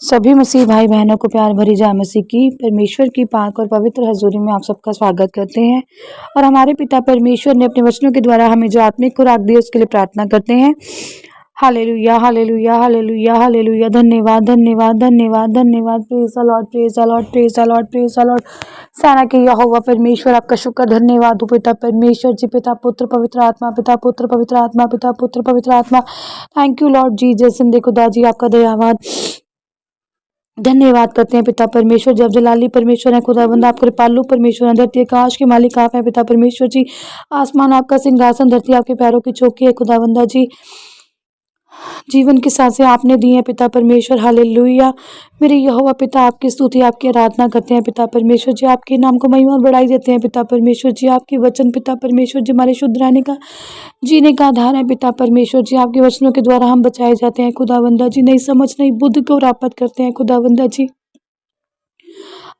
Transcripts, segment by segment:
सभी मसीह भाई बहनों को प्यार भरी जय मसीह की परमेश्वर की पाक और पवित्र हजूरी में आप सबका स्वागत करते हैं। और हमारे पिता परमेश्वर ने अपने वचनों के द्वारा हमें जो आत्मिक खुराक दी उसके लिए प्रार्थना करते हैं। Hallelujah hallelujah hallelujah hallelujah. धन्यवाद धन्यवाद धन्यवाद धन्यवाद। Praise the Lord praise the Lord praise the Lord praise the Lord. सेना के यहोवा परमेश्वर आपका शुक्र धन्यवाद हो पिता परमेश्वर जी, पिता पुत्र पवित्र आत्मा, पिता पुत्र पवित्र आत्मा, पिता पुत्र पवित्र आत्मा। थैंक यू लॉर्ड जी, जय सिंधे खुदा जी आपका दयावाद धन्यवाद करते हैं पिता परमेश्वर। जब जलाली परमेश्वर है खुदावंद, आप कृपालु परमेश्वर हैं, धरती आकाश के मालिक आप हैं पिता परमेश्वर जी। आसमान आपका सिंहासन, धरती आपके पैरों की चौकी है खुदावंदा जी। जीवन की सांसें आपने दी हैं पिता परमेश्वर। हालेलुया। मेरे यहोवा पिता आपकी स्तुति आपकी आराधना करते हैं पिता परमेश्वर जी। आपके नाम को महिमा और बढ़ाई देते हैं पिता परमेश्वर जी। आपके वचन पिता परमेश्वर जी हमारे शुद्ध रहने का जीने का आधार है पिता परमेश्वर जी। आपके वचनों के द्वारा हम बचाए जाते हैं खुदावंदा जी। नई समझ नई बुद्धि को प्राप्त करते हैं खुदावंदा जी।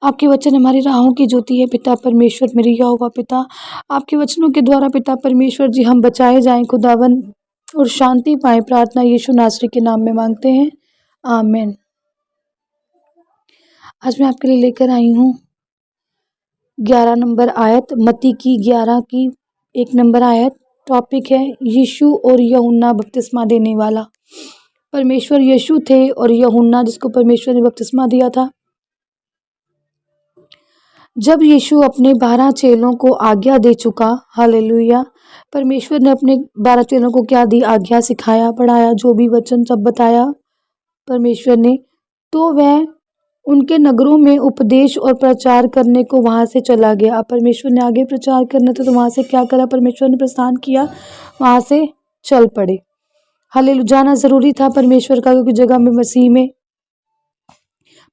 आपके वचन हमारी राहों की ज्योति है पिता परमेश्वर। मेरे यहोवा पिता आपके वचनों के द्वारा पिता परमेश्वर जी हम बचाए जाएं खुदावंद और शांति पाए। प्रार्थना यीशु नासरी के नाम में मांगते हैं, आमीन। आज मैं आपके लिए लेकर आई हूँ 11 नंबर आयत, मत्ती की 11 की 1 नंबर आयत। टॉपिक है यीशु और यूहन्ना बपतिस्मा देने वाला। परमेश्वर यीशु थे और यूहन्ना जिसको परमेश्वर ने बपतिस्मा दिया था। जब यीशु अपने 12 चेलों को आज्ञा दे चुका, हालेलुया, परमेश्वर ने अपने 12 चेलों को क्या दी? आज्ञा, सिखाया, पढ़ाया, जो भी वचन सब बताया परमेश्वर ने, तो वह उनके नगरों में उपदेश और प्रचार करने को वहाँ से चला गया। परमेश्वर ने आगे प्रचार करना था तो वहाँ से क्या करा? परमेश्वर ने प्रस्थान किया, वहाँ से चल पड़े। हालेलुया। जाना ज़रूरी था परमेश्वर का, क्योंकि जगह में मसीह में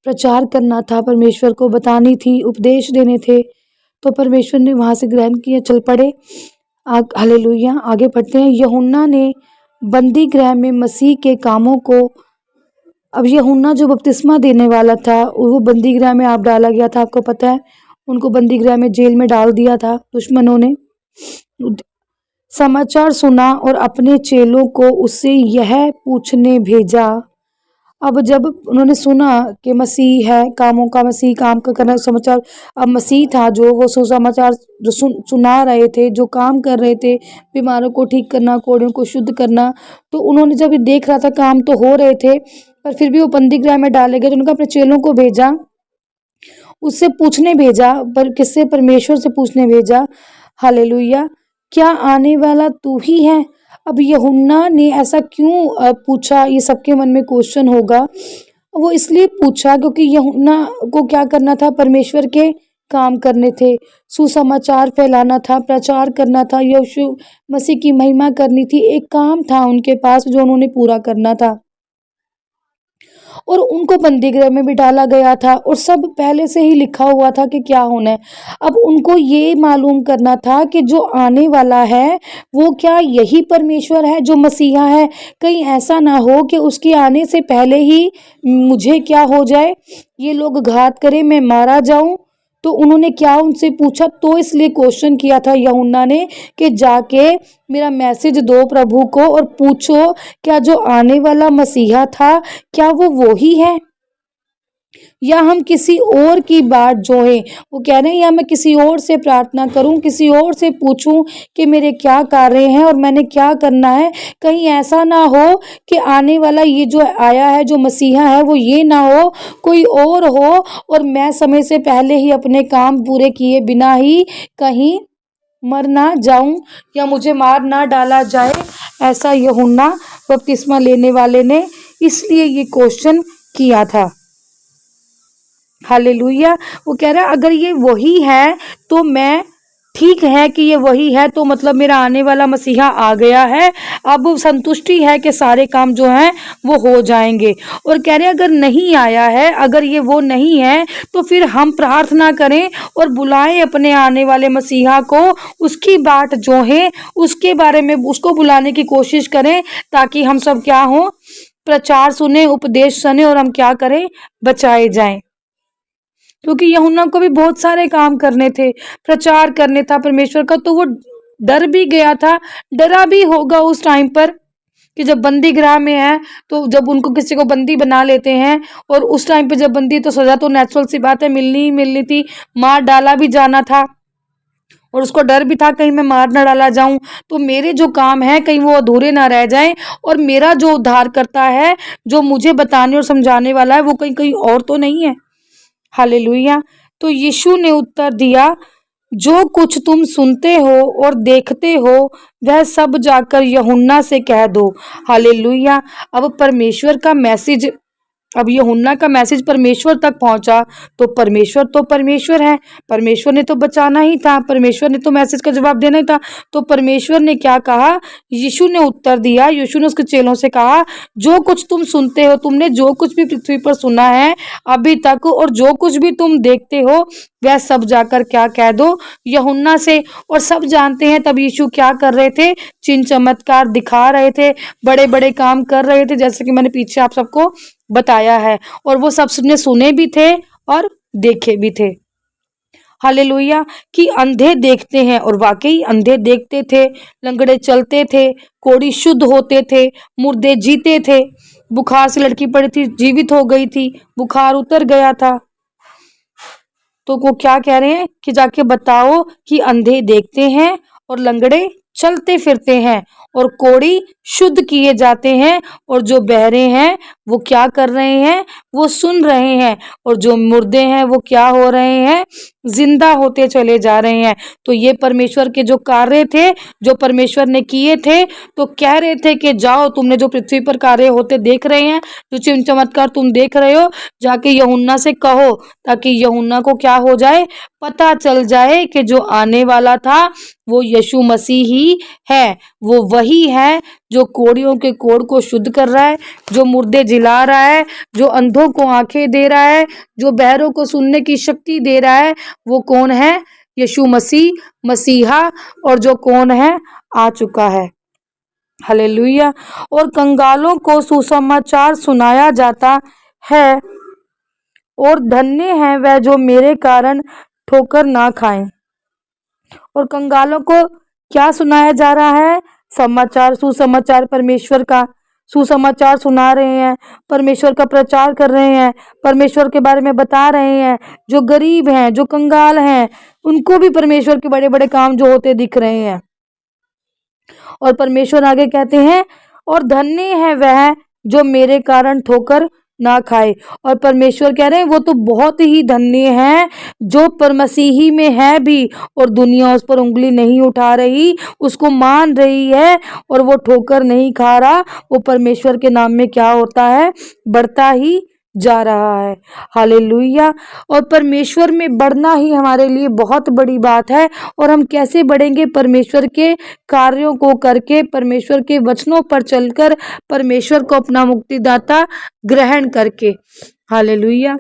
प्रचार करना था, परमेश्वर को बतानी थी, उपदेश देने थे, तो परमेश्वर ने वहाँ से ग्रहण किया, चल पड़े। हालेलुया। आगे बढ़ते हैं। यूहन्ना ने बंदी गृह में मसीह के कामों को, अब यूहन्ना जो बपतिस्मा देने वाला था वो बंदी गृह में आप डाला गया था, आपको पता है। उनको बंदी गृह में, जेल में डाल दिया था दुश्मनों ने। समाचार सुना और अपने चेलों को उससे यह पूछने भेजा। अब जब उन्होंने सुना कि मसीह है, कामों का मसीह काम का करना समाचार, अब मसीह था जो वो सुसमाचार जो सुना रहे थे, जो काम कर रहे थे, बीमारों को ठीक करना, कोढ़ियों को शुद्ध करना, तो उन्होंने जब देख रहा था काम तो हो रहे थे पर फिर भी वो बंदी गृह में डाले गए, तो उन्होंने अपने चेलों को भेजा, उससे पूछने भेजा। पर किससे? परमेश्वर से पूछने भेजा। हालेलुया। क्या आने वाला तू ही है? अब यूहन्ना ने ऐसा क्यों पूछा? ये सबके मन में क्वेश्चन होगा। वो इसलिए पूछा क्योंकि यूहन्ना को क्या करना था? परमेश्वर के काम करने थे, सुसमाचार फैलाना था, प्रचार करना था, यीशु मसीह की महिमा करनी थी। एक काम था उनके पास जो उन्होंने पूरा करना था, और उनको बंदी गृह में भी डाला गया था और सब पहले से ही लिखा हुआ था कि क्या होना है। अब उनको ये मालूम करना था कि जो आने वाला है वो क्या यही परमेश्वर है जो मसीहा है? कहीं ऐसा ना हो कि उसके आने से पहले ही मुझे क्या हो जाए, ये लोग घात करें, मैं मारा जाऊं। तो उन्होंने क्या उनसे पूछा? तो इसलिए क्वेश्चन किया था यूहन्ना ने कि जाके मेरा मैसेज दो प्रभु को और पूछो क्या जो आने वाला मसीहा था क्या वो ही है, या हम किसी और की बाट जोहें। वो कह रहे हैं या मैं किसी और से प्रार्थना करूं, किसी और से पूछूं कि मेरे क्या कार्य हैं और मैंने क्या करना है। कहीं ऐसा ना हो कि आने वाला ये जो आया है, जो मसीहा है, वो ये ना हो, कोई और हो और मैं समय से पहले ही अपने काम पूरे किए बिना ही कहीं मर ना जाऊं या मुझे मार ना डाला जाए। ऐसा यूहन्ना बपतिस्मा लेने वाले ने इसलिए ये क्वेश्चन किया था। हालेलुया। वो कह रहा है अगर ये वही है तो मैं, ठीक है कि ये वही है तो मतलब मेरा आने वाला मसीहा आ गया है, अब संतुष्टि है कि सारे काम जो हैं वो हो जाएंगे। और कह रहे अगर नहीं आया है, अगर ये वो नहीं है तो फिर हम प्रार्थना करें और बुलाएं अपने आने वाले मसीहा को, उसकी बाट जो है उसके बारे में उसको बुलाने की कोशिश करें, ताकि हम सब क्या हो, प्रचार सुने, उपदेश सुने और हम क्या करें, बचाए जाएं। क्योंकि यूहन्ना को भी बहुत सारे काम करने थे, प्रचार करने था परमेश्वर का, तो वो डर भी गया था, डरा भी होगा उस टाइम पर कि जब बंदी गृह में है तो जब उनको किसी को बंदी बना लेते हैं, और उस टाइम पे जब बंदी, तो सजा तो नेचुरल सी बात है मिलनी ही मिलनी थी, मार डाला भी जाना था, और उसको डर भी था कहीं मैं मार ना डाला जाऊं, तो मेरे जो काम है कहीं वो अधूरे ना रह जाएं, और मेरा जो उद्धार करता है, जो मुझे बताने और समझाने वाला है, वो कहीं कहीं और तो नहीं है। हालेलुया। तो यीशु ने उत्तर दिया, जो कुछ तुम सुनते हो और देखते हो वह सब जाकर यूहन्ना से कह दो। हालेलुया। अब परमेश्वर का मैसेज, अब यूहन्ना का मैसेज परमेश्वर तक पहुंचा, तो परमेश्वर है, परमेश्वर ने तो बचाना ही था, परमेश्वर ने तो मैसेज का जवाब देना ही था। तो परमेश्वर ने क्या कहा, यीशु ने उत्तर दिया, यीशु ने उसके चेलों से कहा, जो कुछ तुम सुनते हो, तुमने जो कुछ भी पृथ्वी पर सुना है अभी तक, और जो कुछ भी तुम देखते हो, वह सब जाकर क्या कह दो, यूहन्ना से। और सब जानते हैं तब यीशु क्या कर रहे थे, चिन्ह चमत्कार दिखा रहे थे, बड़े बड़े काम कर रहे थे, जैसे कि मैंने पीछे आप सबको बताया है, और वो सबने सुने भी थे और देखे भी थे। हालेलुया। कि अंधे देखते हैं, और वाकई अंधे देखते थे, लंगड़े चलते थे, कोढ़ी शुद्ध होते थे, मुर्दे जीते थे, बुखार से लड़की पड़ी थी जीवित हो गई थी, बुखार उतर गया था। तो वो क्या कह रहे हैं कि जाके बताओ कि अंधे देखते हैं और लंगड़े चलते फिरते हैं, और कोढ़ी शुद्ध किए जाते हैं, और जो बहरे हैं वो क्या कर रहे हैं, वो सुन रहे हैं, और जो मुर्दे हैं वो क्या हो रहे हैं, जिंदा होते चले जा रहे हैं। तो ये परमेश्वर के जो कार्य थे, जो परमेश्वर ने किए थे, तो कह रहे थे कि जाओ, तुमने जो पृथ्वी पर कार्य होते देख रहे हैं, जो चिन्ह चमत्कार तुम देख रहे हो, जाके यूहन्ना से कहो, ताकि यूहन्ना को क्या हो जाए, पता चल जाए कि जो आने वाला था वो यीशु मसीह ही है, वो वही है जो कोढ़ियों के कोढ़ को शुद्ध कर रहा है, जो मुर्दे जिला रहा है, जो अंधों को आंखें दे रहा है, जो बहरों को सुनने की शक्ति दे रहा है। वो कौन है, यीशु मसीह, मसीहा, और जो कौन है, आ चुका है। हालेलुया। और कंगालों को सुसमाचार सुनाया जाता है, और धन्य है वह जो मेरे कारण ठोकर ना खाएं। और कंगालों को क्या सुनाया जा रहा है, समाचार, सुसमाचार, परमेश्वर का सुसमाचार सुना रहे हैं, परमेश्वर का प्रचार कर रहे हैं, परमेश्वर के बारे में बता रहे हैं। जो गरीब हैं, जो कंगाल हैं, उनको भी परमेश्वर के बड़े बड़े काम जो होते दिख रहे हैं। और परमेश्वर आगे कहते हैं, और धन्य है वह जो मेरे कारण ठोकर ना खाए। और परमेश्वर कह रहे हैं वो तो बहुत ही धन्य है जो परमसीही में है भी, और दुनिया उस पर उंगली नहीं उठा रही, उसको मान रही है, और वो ठोकर नहीं खा रहा, वो परमेश्वर के नाम में क्या होता है, बढ़ता ही जा रहा है। हालेलुया। और परमेश्वर में बढ़ना ही हमारे लिए बहुत बड़ी बात है। और हम कैसे बढ़ेंगे, परमेश्वर के कार्यों को करके, परमेश्वर के वचनों पर चलकर, परमेश्वर को अपना मुक्तिदाता ग्रहण करके। हालेलुया।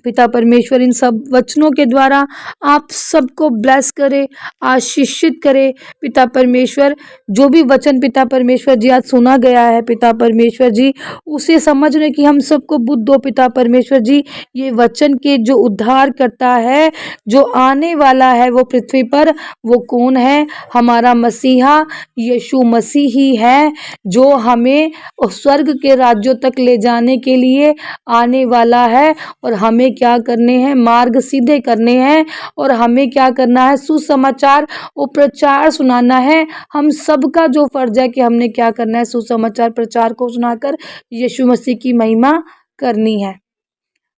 पिता परमेश्वर इन सब वचनों के द्वारा आप सबको ब्लेस करे, आशीषित करे। पिता परमेश्वर, जो भी वचन पिता परमेश्वर जी आज सुना गया है, पिता परमेश्वर जी उसे समझने की हम सबको बुद्धि दो। पिता परमेश्वर जी, ये वचन के जो उद्धार करता है, जो आने वाला है वो पृथ्वी पर, वो कौन है, हमारा मसीहा यीशु मसीह ही है, जो हमें स्वर्ग के राज्यों तक ले जाने के लिए आने वाला है। और हमें क्या करने हैं, मार्ग सीधे करने हैं, और हमें क्या करना है, सुसमाचार और प्रचार सुनाना है। हम सबका जो फर्ज है कि हमने क्या करना है, सुसमाचार प्रचार को सुनाकर यीशु मसीह की महिमा करनी है।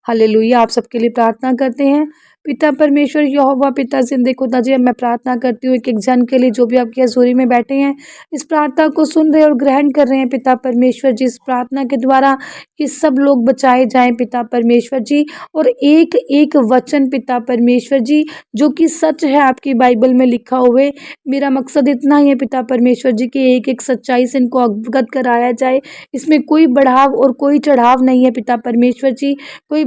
हालेलुया। आप सबके लिए प्रार्थना करते हैं। पिता परमेश्वर यहोवा पिता जिंदे खुदा जी, मैं प्रार्थना करती हूँ एक एक जन के लिए जो भी आपकी हजूरी में बैठे हैं, इस प्रार्थना को सुन रहे और ग्रहण कर रहे हैं। पिता परमेश्वर जी, इस प्रार्थना के द्वारा कि सब लोग बचाए जाएं पिता परमेश्वर जी, और एक एक वचन पिता परमेश्वर जी जो कि सच है आपकी बाइबल में लिखा हुए, मेरा मकसद इतना ही है पिता परमेश्वर जी कि एक एक सच्चाई से इनको अवगत कराया जाए। इसमें कोई बढ़ाव और कोई चढ़ाव नहीं है पिता परमेश्वर जी, कोई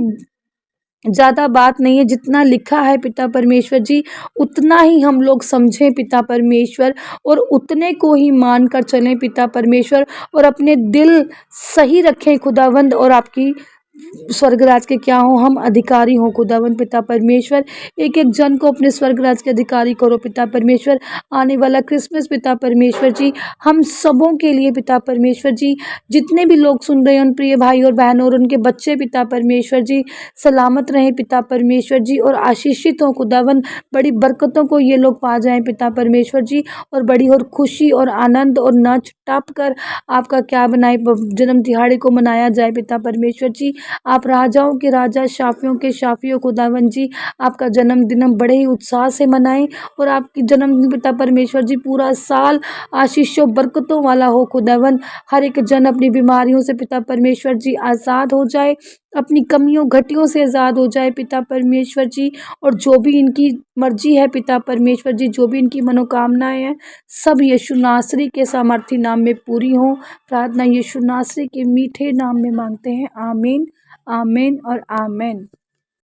ज़्यादा बात नहीं है, जितना लिखा है पिता परमेश्वर जी उतना ही हम लोग समझें पिता परमेश्वर, और उतने को ही मान कर चलें पिता परमेश्वर, और अपने दिल सही रखें खुदावंद, और आपकी स्वर्ग राज के क्या हो, हम अधिकारी हों खुदावन पिता परमेश्वर। एक एक जन को अपने स्वर्ग राज के अधिकारी करो पिता परमेश्वर। आने वाला क्रिसमस पिता परमेश्वर जी हम सबों के लिए पिता परमेश्वर जी, जितने भी लोग सुन रहे हैं उन प्रिय भाई और बहनों और उनके बच्चे पिता परमेश्वर जी सलामत रहें पिता परमेश्वर जी और आशीषित हों खुदावन। बड़ी बरकतों को ये लोग पा जाएं पिता परमेश्वर जी, और बड़ी और खुशी और आनंद और नाच टाप कर आपका क्या बनाए जन्म दिहाड़े को मनाया जाए पिता परमेश्वर जी। आप राजाओं के राजा, शाफियों के शाफियों खुदावन जी, आपका जन्मदिन हम बड़े ही उत्साह से मनाएं और आपकी जन्मदिन पिता परमेश्वर जी पूरा साल आशीषों बरकतों वाला हो खुदावन। हर एक जन अपनी बीमारियों से पिता परमेश्वर जी आज़ाद हो जाए, अपनी कमियों घटियों से आज़ाद हो जाए पिता परमेश्वर जी, और जो भी इनकी मर्जी है पिता परमेश्वर जी, जो भी इनकी मनोकामनाएं हैं सब यीशु नासरी के सामर्थी नाम में पूरी हों। प्रार्थना यीशु नासरी के मीठे नाम में मांगते हैं, आमीन, आमीन और आमीन।